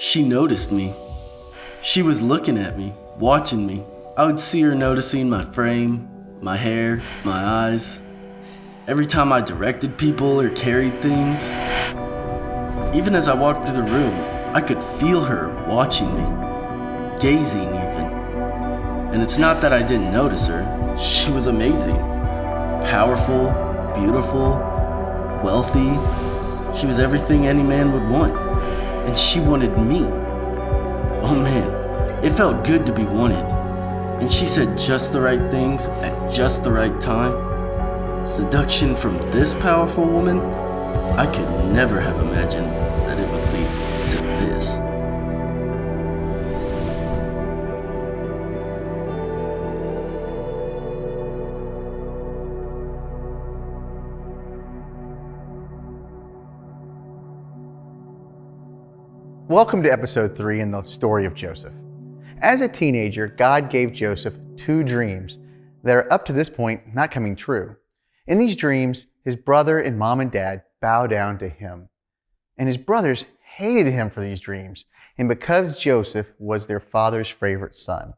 She noticed me. She was looking at me, watching me. I would see her noticing my frame, my hair, my eyes. Every time I directed people or carried things. Even as I walked through the room, I could feel her watching me, gazing even. And it's not that I didn't notice her. She was amazing. Powerful, beautiful, wealthy. She was everything any man would want. And she wanted me. Oh man, it felt good to be wanted. And she said just the right things at just the right time. Seduction from this powerful woman, I could never have imagined that it would lead to this. Welcome to episode 3 in the story of Joseph. As a teenager, God gave Joseph 2 dreams that are up to this point not coming true. In these dreams, his brother and mom and dad bow down to him. And his brothers hated him for these dreams, and because Joseph was their father's favorite son.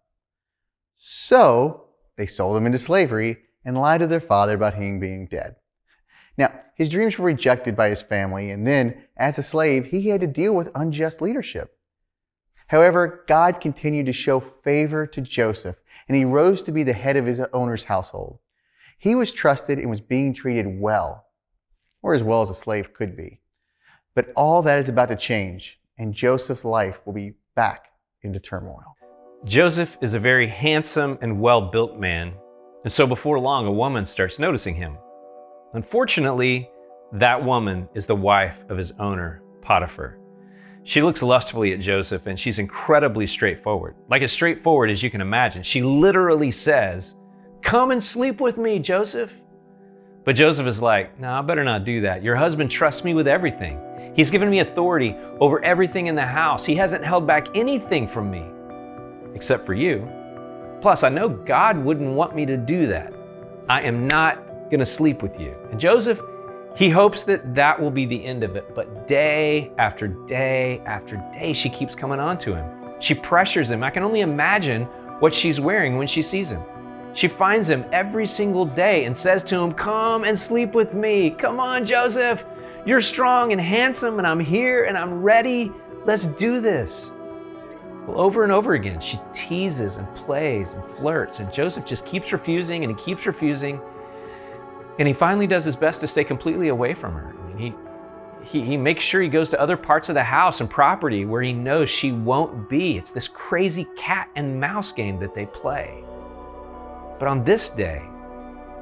So they sold him into slavery and lied to their father about him being dead. Now, his dreams were rejected by his family, and then, as a slave, he had to deal with unjust leadership. However, God continued to show favor to Joseph, and he rose to be the head of his owner's household. He was trusted and was being treated well, or as well as a slave could be. But all that is about to change, and Joseph's life will be back into turmoil. Joseph is a very handsome and well-built man, and so before long, a woman starts noticing him. Unfortunately, that woman is the wife of his owner, Potiphar. She looks lustfully at Joseph, and she's incredibly straightforward. Like as straightforward as you can imagine. She literally says, "Come and sleep with me, Joseph." But Joseph is like, "No, I better not do that. Your husband trusts me with everything. He's given me authority over everything in the house. He hasn't held back anything from me, except for you. Plus, I know God wouldn't want me to do that. I am not going to sleep with you." And Joseph, he hopes that that will be the end of it. But day after day after day, she keeps coming on to him. She pressures him. I can only imagine what she's wearing when she sees him. She finds him every single day and says to him, "Come and sleep with me. Come on, Joseph. You're strong and handsome, and I'm here and I'm ready. Let's do this." Well, over and over again, she teases and plays and flirts, and Joseph just keeps refusing and he keeps refusing. And he finally does his best to stay completely away from her. I mean, he makes sure he goes to other parts of the house and property where he knows she won't be. It's this crazy cat and mouse game that they play. But on this day,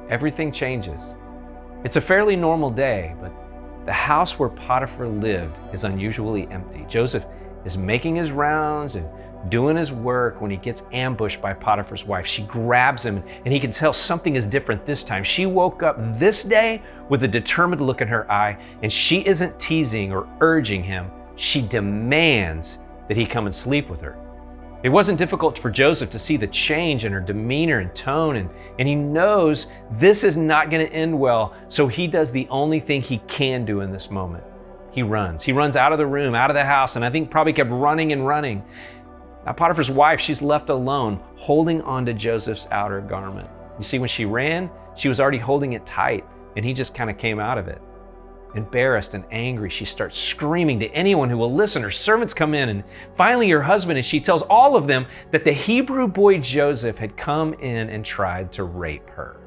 everything changes. It's a fairly normal day, but the house where Potiphar lived is unusually empty. Joseph is making his rounds and doing his work when he gets ambushed by Potiphar's wife. She grabs him, and he can tell something is different this time. She woke up this day with a determined look in her eye, and she isn't teasing or urging him. She demands that he come and sleep with her. It wasn't difficult for Joseph to see the change in her demeanor and tone, and he knows this is not going to end well, so he does the only thing he can do in this moment. He runs. He runs out of the room, out of the house, and I think probably kept running and running. Now, Potiphar's wife, she's left alone, holding onto Joseph's outer garment. You see, when she ran, she was already holding it tight, and he just kind of came out of it. Embarrassed and angry, she starts screaming to anyone who will listen. Her servants come in, and finally her husband, and she tells all of them that the Hebrew boy Joseph had come in and tried to rape her.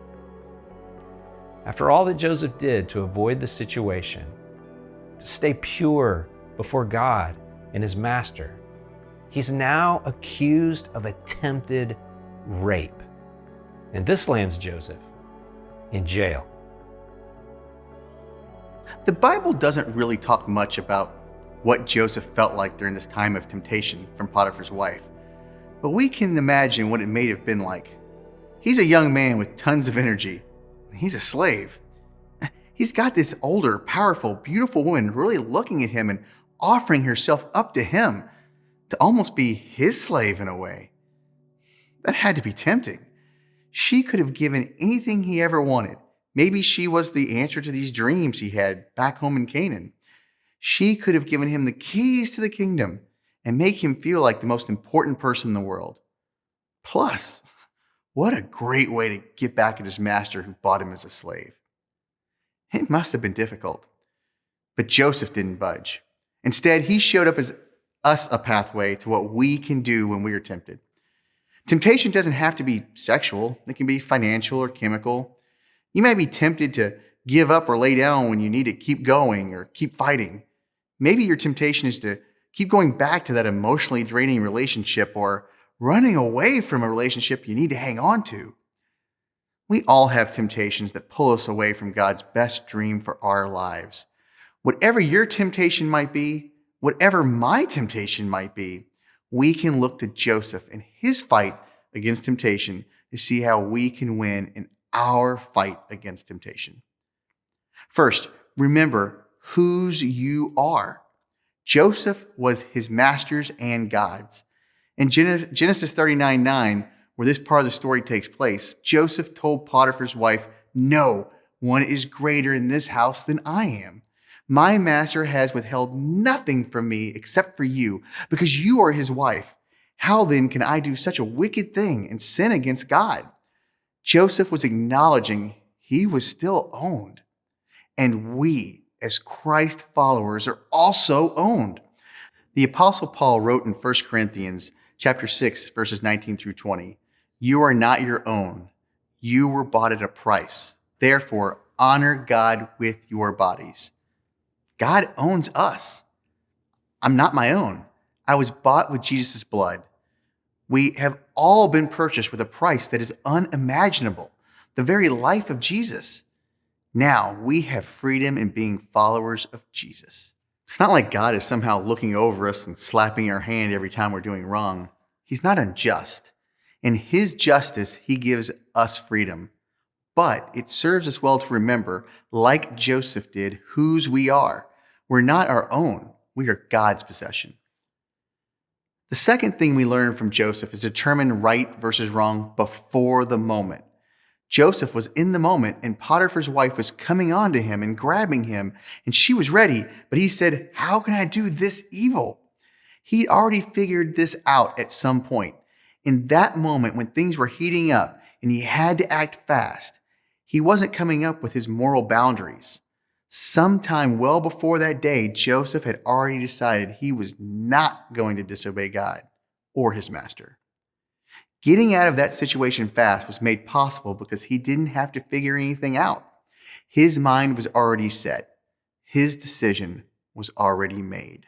After all that Joseph did to avoid the situation, to stay pure before God and his master, he's now accused of attempted rape. And this lands Joseph in jail. The Bible doesn't really talk much about what Joseph felt like during this time of temptation from Potiphar's wife, but we can imagine what it may have been like. He's a young man with tons of energy. He's a slave. He's got this older, powerful, beautiful woman really looking at him and offering herself up to him to almost be his slave in a way. That had to be tempting. She could have given anything he ever wanted. Maybe she was the answer to these dreams he had back home in Canaan. She could have given him the keys to the kingdom, and make him feel like the most important person in the world. Plus, what a great way to get back at his master who bought him as a slave. It must have been difficult. But Joseph didn't budge. Instead, he showed up as us a pathway to what we can do when we are tempted. Temptation doesn't have to be sexual. It can be financial or chemical. You may be tempted to give up or lay down when you need to keep going or keep fighting. Maybe your temptation is to keep going back to that emotionally draining relationship or running away from a relationship you need to hang on to. We all have temptations that pull us away from God's best dream for our lives. Whatever your temptation might be, whatever my temptation might be, we can look to Joseph and his fight against temptation to see how we can win in our fight against temptation. First, remember whose you are. Joseph was his master's and God's. In Genesis 39:9, where this part of the story takes place, Joseph told Potiphar's wife, "No one is greater in this house than I am. My master has withheld nothing from me except for you, because you are his wife. How then can I do such a wicked thing and sin against God?" Joseph was acknowledging he was still owned. And we, as Christ followers, are also owned. The Apostle Paul wrote in 1 Corinthians chapter 6, verses 19 through 20, "You are not your own. You were bought at a price. Therefore, honor God with your bodies." God owns us. I'm not my own. I was bought with Jesus' blood. We have all been purchased with a price that is unimaginable, the very life of Jesus. Now we have freedom in being followers of Jesus. It's not like God is somehow looking over us and slapping our hand every time we're doing wrong. He's not unjust. In his justice, he gives us freedom. But it serves us well to remember, like Joseph did, whose we are. We're not our own. We are God's possession. The second thing we learn from Joseph is to determine right versus wrong before the moment. Joseph was in the moment, and Potiphar's wife was coming on to him and grabbing him, and she was ready, but he said, "How can I do this evil?" He'd already figured this out at some point. In that moment, when things were heating up and he had to act fast, he wasn't coming up with his moral boundaries. Sometime well before that day, Joseph had already decided he was not going to disobey God or his master. Getting out of that situation fast was made possible because he didn't have to figure anything out. His mind was already set. His decision was already made.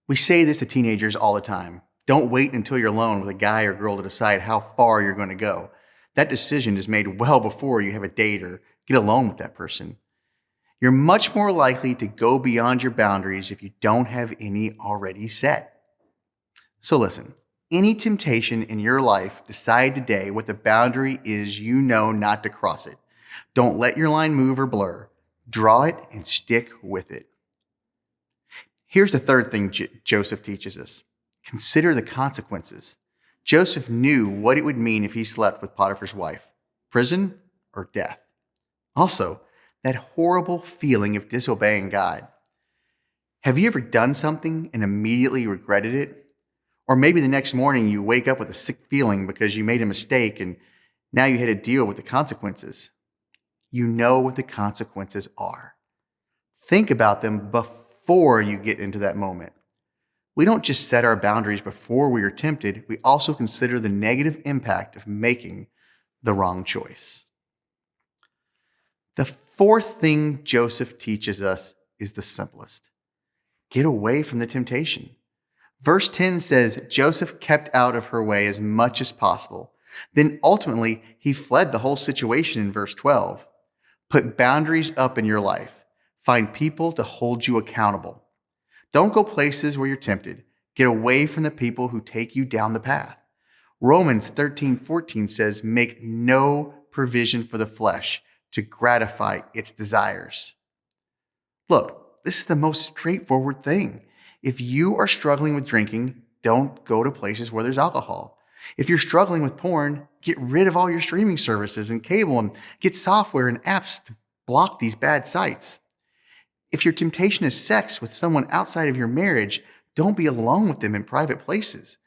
We say this to teenagers all the time. Don't wait until you're alone with a guy or girl to decide how far you're going to go. That decision is made well before you have a date or get alone with that person. You're much more likely to go beyond your boundaries if you don't have any already set. So listen, any temptation in your life, decide today what the boundary is you know not to cross it. Don't let your line move or blur. Draw it and stick with it. Here's the third thing Joseph teaches us. Consider the consequences. Joseph knew what it would mean if he slept with Potiphar's wife, prison or death. Also, that horrible feeling of disobeying God. Have you ever done something and immediately regretted it? Or maybe the next morning you wake up with a sick feeling because you made a mistake and now you had to deal with the consequences. You know what the consequences are. Think about them before you get into that moment. We don't just set our boundaries before we are tempted, we also consider the negative impact of making the wrong choice. The fourth thing Joseph teaches us is the simplest. Get away from the temptation. Verse 10 says, Joseph kept out of her way as much as possible. Then ultimately, he fled the whole situation in verse 12. Put boundaries up in your life. Find people to hold you accountable. Don't go places where you're tempted. Get away from the people who take you down the path. Romans 13:14 says, make no provision for the flesh to gratify its desires. Look, this is the most straightforward thing. If you are struggling with drinking, don't go to places where there's alcohol. If you're struggling with porn, get rid of all your streaming services and cable and get software and apps to block these bad sites. If your temptation is sex with someone outside of your marriage, don't be alone with them in private places.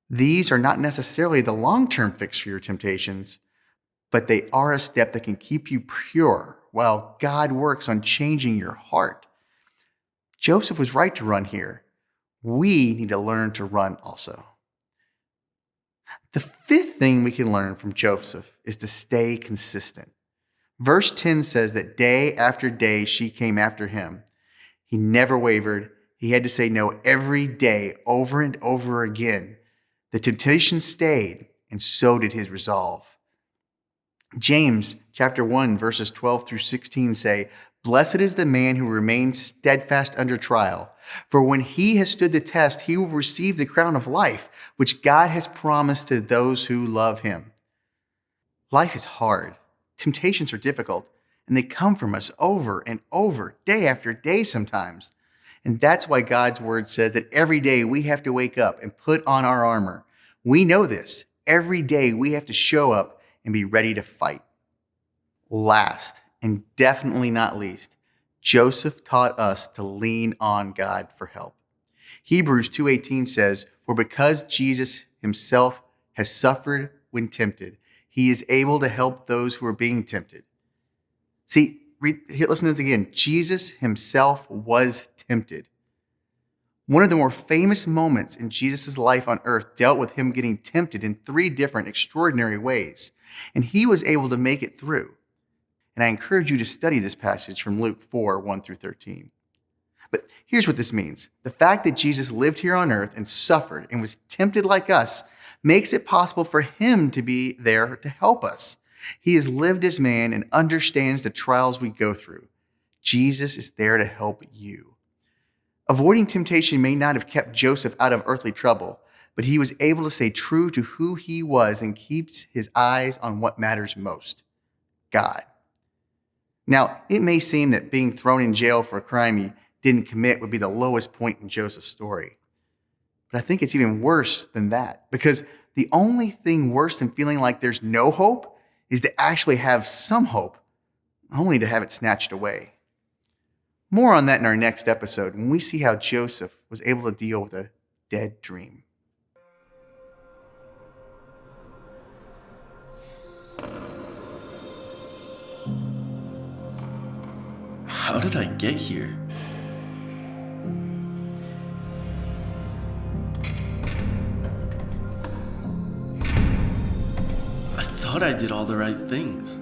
These are not necessarily the long-term fix for your temptations, but they are a step that can keep you pure while God works on changing your heart. Joseph was right to run here. We need to learn to run also. The fifth thing we can learn from Joseph is to stay consistent. Verse 10 says that day after day she came after him. He never wavered. He had to say no every day, over and over again. The temptation stayed, and so did his resolve. James chapter 1, verses 12 through 16 say, "Blessed is the man who remains steadfast under trial, for when he has stood the test, he will receive the crown of life, which God has promised to those who love him." Life is hard. Temptations are difficult, and they come from us over and over, day after day sometimes. And that's why God's word says that every day we have to wake up and put on our armor. We know this. Every day we have to show up and be ready to fight. Last, and definitely not least, Joseph taught us to lean on God for help. Hebrews 2:18 says, "For because Jesus himself has suffered when tempted, he is able to help those who are being tempted." See, listen to this again. Jesus himself was tempted. One of the more famous moments in Jesus' life on earth dealt with him getting tempted in 3 different extraordinary ways, and he was able to make it through. And I encourage you to study this passage from Luke 4, 1 through 13. But here's what this means. The fact that Jesus lived here on earth and suffered and was tempted like us makes it possible for him to be there to help us. He has lived as man and understands the trials we go through. Jesus is there to help you. Avoiding temptation may not have kept Joseph out of earthly trouble, but he was able to stay true to who he was and keeps his eyes on what matters most, God. Now, it may seem that being thrown in jail for a crime he didn't commit would be the lowest point in Joseph's story. But I think it's even worse than that, because the only thing worse than feeling like there's no hope is to actually have some hope, only to have it snatched away. More on that in our next episode when we see how Joseph was able to deal with a dead dream. How did I get here? I thought I did all the right things.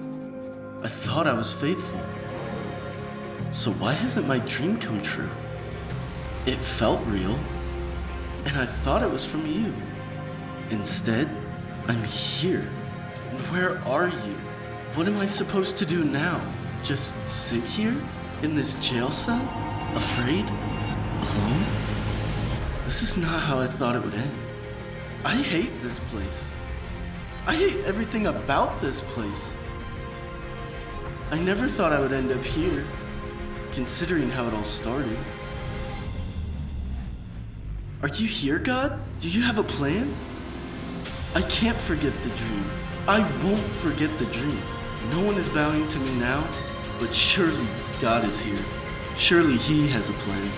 I thought I was faithful. So why hasn't my dream come true? It felt real, and I thought it was from you. Instead, I'm here. Where are you? What am I supposed to do now? Just sit here? In this jail cell? Afraid? Alone? This is not how I thought it would end. I hate this place. I hate everything about this place. I never thought I would end up here, considering how it all started. Are you here, God? Do you have a plan? I can't forget the dream. I won't forget the dream. No one is bowing to me now, but surely God is here. Surely He has a plan.